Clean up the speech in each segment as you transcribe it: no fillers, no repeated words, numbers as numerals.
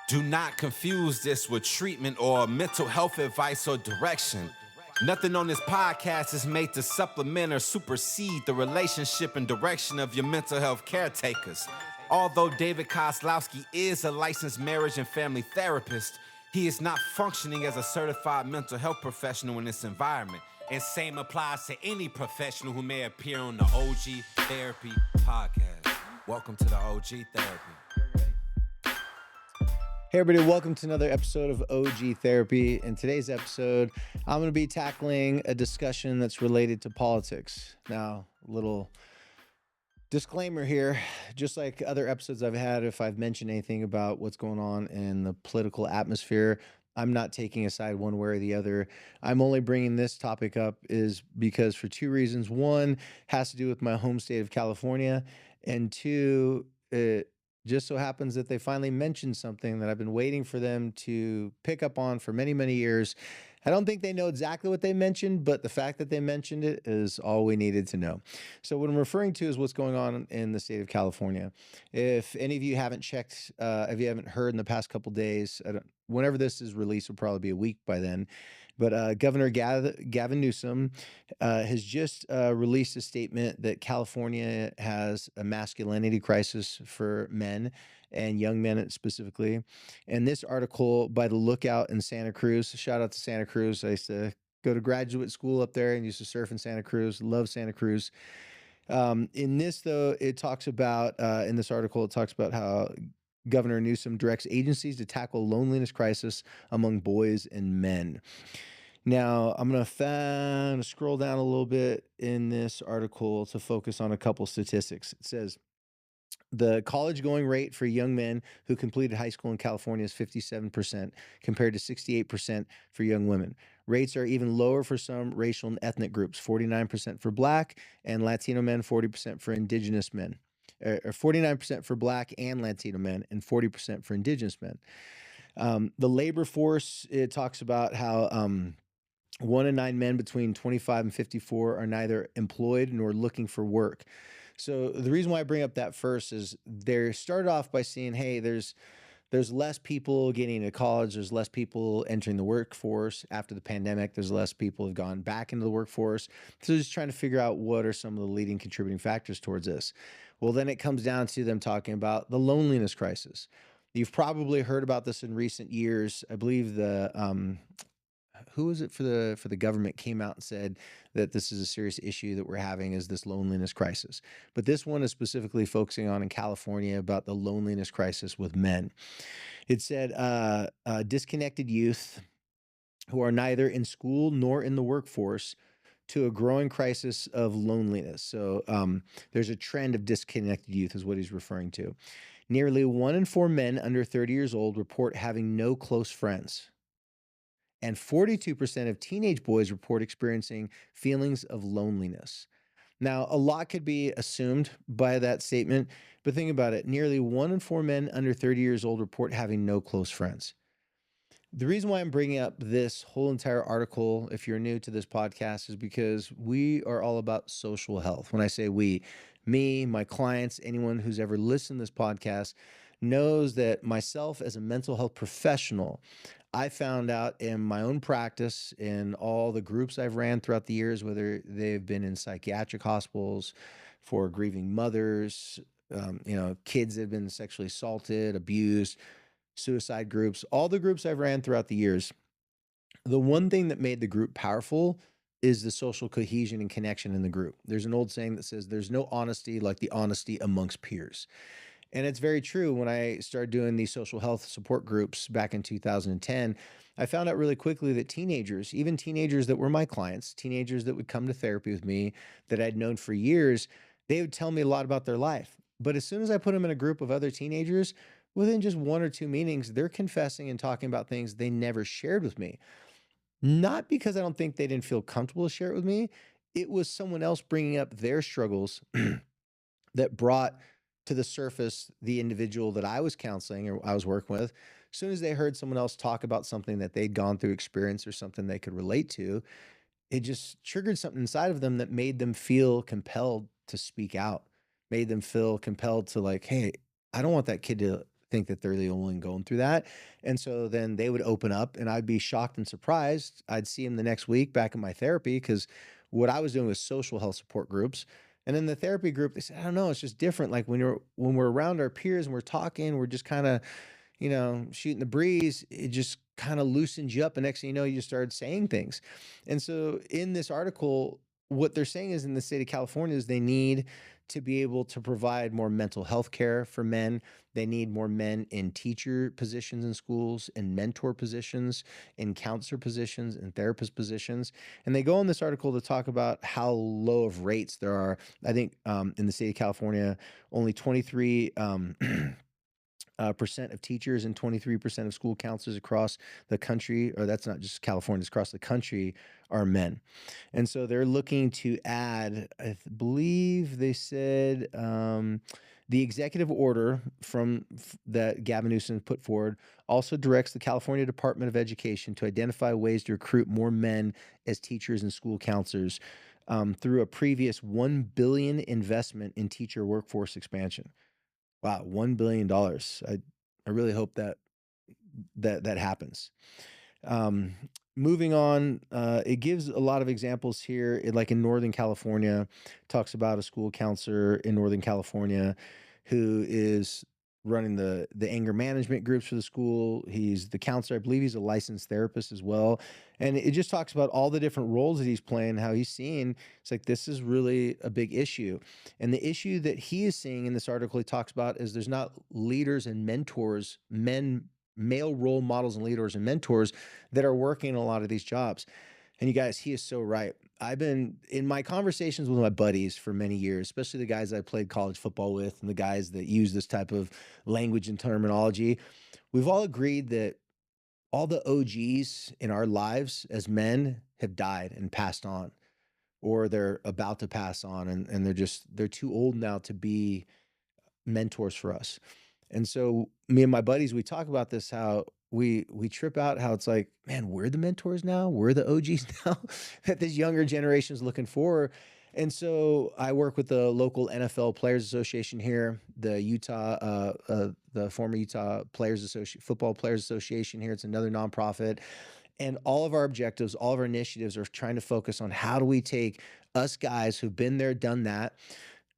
Do not confuse this with treatment or mental health advice or direction. Nothing on this podcast is made to supplement or supersede the relationship and direction of your mental health caretakers. Although David Kozlowski is a licensed marriage and family therapist, he is not functioning as a certified mental health professional in this environment. And same applies to any professional who may appear on the OG Therapy podcast. Welcome to the OG Therapy. Hey everybody, welcome to another episode of OG Therapy. In today's episode, I'm going to be tackling a discussion that's related to politics. Now, a little disclaimer here, just like other episodes I've had, if I've mentioned anything about what's going on in the political atmosphere, I'm not taking a side one way or the other. I'm only bringing this topic up is because for two reasons. One has to do with my home state of California, and two, it just so happens that they finally mentioned something that I've been waiting for them to pick up on for many, many years. I don't think they know exactly what they mentioned, but the fact that they mentioned it is all we needed to know. So what I'm referring to is what's going on in the state of California. If any of you haven't checked, if you haven't heard in the past couple days, whenever this is released, will probably be a week by then. But Governor Gavin Newsom has just released a statement that California has a masculinity crisis for men and young men specifically. And this article by the Lookout in Santa Cruz, shout out to Santa Cruz. I used to go to graduate school up there and used to surf in Santa Cruz. Love Santa Cruz. In this, though, it talks about, in this article, it talks about how Governor Newsom directs agencies to tackle loneliness crisis among boys and men. Now, I'm going to scroll down a little bit in this article to focus on a couple statistics. It says, the college going rate for young men who completed high school in California is 57% compared to 68% for young women. Rates are even lower for some racial and ethnic groups, 49% for Black and Latino men, 40% for Indigenous men. Or 49% for Black and Latino men, and 40% for Indigenous men. The labor force, it talks about how 1 in 9 men between 25 and 54 are neither employed nor looking for work. So the reason why I bring up that first is they started off by saying, hey, there's less people getting into college. There's less people entering the workforce after the pandemic. There's less people have gone back into the workforce. So just trying to figure out what are some of the leading contributing factors towards this. Well, then it comes down to them talking about the loneliness crisis. You've probably heard about this in recent years. I believe who was it for the government came out and said that this is a serious issue that we're having is this loneliness crisis. But this one is specifically focusing on in California about the loneliness crisis with men. It said disconnected youth who are neither in school nor in the workforce to a growing crisis of loneliness. So there's a trend of disconnected youth is what he's referring to. Nearly 1 in 4 men under 30 years old report having no close friends. And 42% of teenage boys report experiencing feelings of loneliness. Now, a lot could be assumed by that statement, but think about it. Nearly 1 in 4 men under 30 years old report having no close friends. The reason why I'm bringing up this whole entire article, if you're new to this podcast, is because we are all about social health. When I say we, me, my clients, anyone who's ever listened to this podcast knows that myself as a mental health professional, I found out in my own practice, in all the groups I've ran throughout the years, whether they've been in psychiatric hospitals for grieving mothers, kids that have been sexually assaulted, abused, suicide groups, all the groups I've ran throughout the years, the one thing that made the group powerful is the social cohesion and connection in the group. There's an old saying that says there's no honesty like the honesty amongst peers. And it's very true. When I started doing these social health support groups back in 2010, I found out really quickly that teenagers, even teenagers that were my clients, teenagers that would come to therapy with me that I'd known for years, they would tell me a lot about their life. But as soon as I put them in a group of other teenagers, within just 1 or 2 meetings, they're confessing and talking about things they never shared with me. Not because I don't think they didn't feel comfortable to share it with me. It was someone else bringing up their struggles that brought to the surface the individual that I was counseling or I was working with. As soon as they heard someone else talk about something that they'd gone through experience or something they could relate to, it just triggered something inside of them that made them feel compelled to speak out, made them feel compelled to like, hey, I don't want that kid to think that they're the only one going through that. And so then they would open up and I'd be shocked and surprised. I'd see them the next week back in my therapy because what I was doing was social health support groups. And in the therapy group, they said, I don't know, it's just different. Like when we're around our peers and we're talking, we're just kind of, shooting the breeze, it just kind of loosens you up. And next thing you know, you just started saying things. And so in this article, what they're saying is in the state of California is they need to be able to provide more mental health care for men. They need more men in teacher positions in schools, in mentor positions, in counselor positions, in therapist positions. And they go in this article to talk about how low of rates there are. I think in the state of California, only 23 percent of teachers and 23% of school counselors across the country, or that's not just California, it's across the country, are men. And so they're looking to add, believe they said, the executive order that Gavin Newsom put forward also directs the California Department of Education to identify ways to recruit more men as teachers and school counselors through a previous $1 billion investment in teacher workforce expansion. Wow, $1 billion. I really hope that happens. Um, Moving on, it gives a lot of examples here. Like in Northern California, talks about a school counselor in Northern California who is running the anger management groups for the school. He's the counselor. I believe he's a licensed therapist as well. And it just talks about all the different roles that he's playing, how he's seeing. It's like this is really a big issue. And the issue that he is seeing in this article he talks about is there's not leaders and mentors, male role models and leaders and mentors that are working a lot of these jobs. And you guys, he is so right. I've been in my conversations with my buddies for many years, especially the guys I played college football with and the guys that use this type of language and terminology. We've all agreed that all the OGs in our lives as men have died and passed on, or they're about to pass on, and they're too old now to be mentors for us. And so me and my buddies, we talk about this, how we trip out, how it's like, man, we're the mentors now, we're the OGs now that this younger generation is looking for. And so I work with the local NFL Players Association here, the former Utah Players Association, Football Players Association here. It's another nonprofit, and all of our objectives, all of our initiatives are trying to focus on how do we take us guys who've been there, done that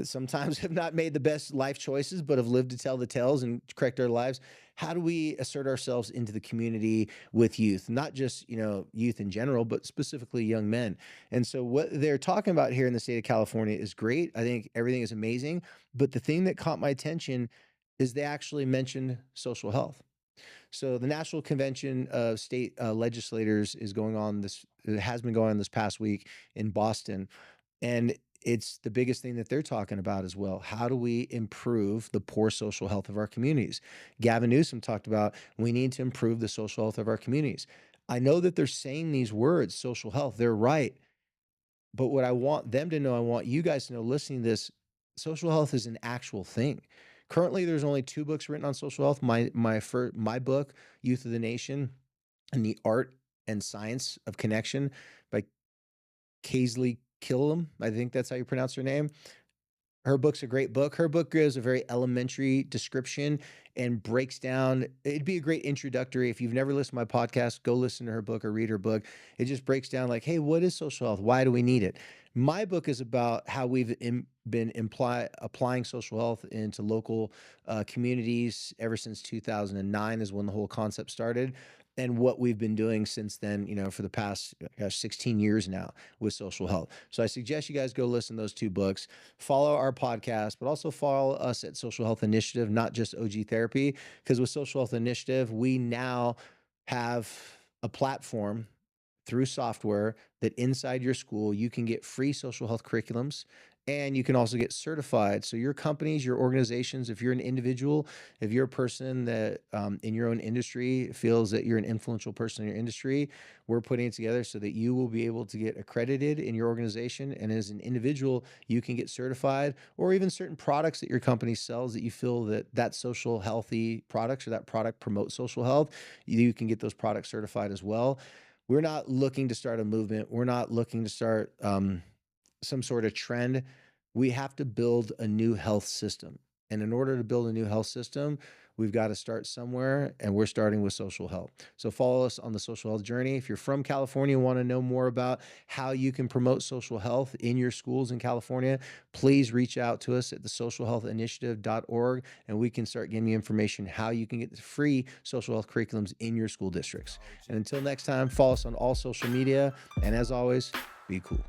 sometimes have not made the best life choices, but have lived to tell the tales and correct our lives. How do we assert ourselves into the community with youth, not just, youth in general, but specifically young men? And so what they're talking about here in the state of California is great. I think everything is amazing. But the thing that caught my attention is they actually mentioned social health. So the National Convention of State Legislators is going on it has been going on this past week in Boston. And it's the biggest thing that they're talking about as well. How do we improve the poor social health of our communities? Gavin Newsom talked about we need to improve the social health of our communities. I know that they're saying these words, social health, they're right. But what I want them to know, I want you guys to know listening to this, social health is an actual thing. Currently, there's only 2 books written on social health. My book, Youth of the Nation, and the Art and Science of Connection by Kaisley Killam. I think that's how you pronounce her name. Her book's a great book. Her book gives a very elementary description and breaks down. It'd be a great introductory. If you've never listened to my podcast, go listen to her book or read her book. It just breaks down like, hey, what is social health? Why do we need it? My book is about how we've been applying social health into local communities ever since 2009 is when the whole concept started, and what we've been doing since then, for the past 16 years now with social health. So I suggest you guys go listen to those 2 books, follow our podcast, but also follow us at Social Health Initiative, not just OG Therapy, because with Social Health Initiative, we now have a platform through software that inside your school, you can get free social health curriculums, and you can also get certified. So your companies, your organizations, if you're an individual, if you're a person that in your own industry feels that you're an influential person in your industry, we're putting it together so that you will be able to get accredited in your organization. And as an individual, you can get certified, or even certain products that your company sells that you feel that social healthy products or that product promotes social health, you can get those products certified as well. We're not looking to start a movement. We're not looking to start some sort of trend. We have to build a new health system. And in order to build a new health system, we've got to start somewhere, and we're starting with social health. So follow us on the social health journey. If you're from California and want to know more about how you can promote social health in your schools in California, please reach out to us at the socialhealthinitiative.org, and we can start getting you information how you can get the free social health curriculums in your school districts. And until next time, follow us on all social media. And as always, be cool.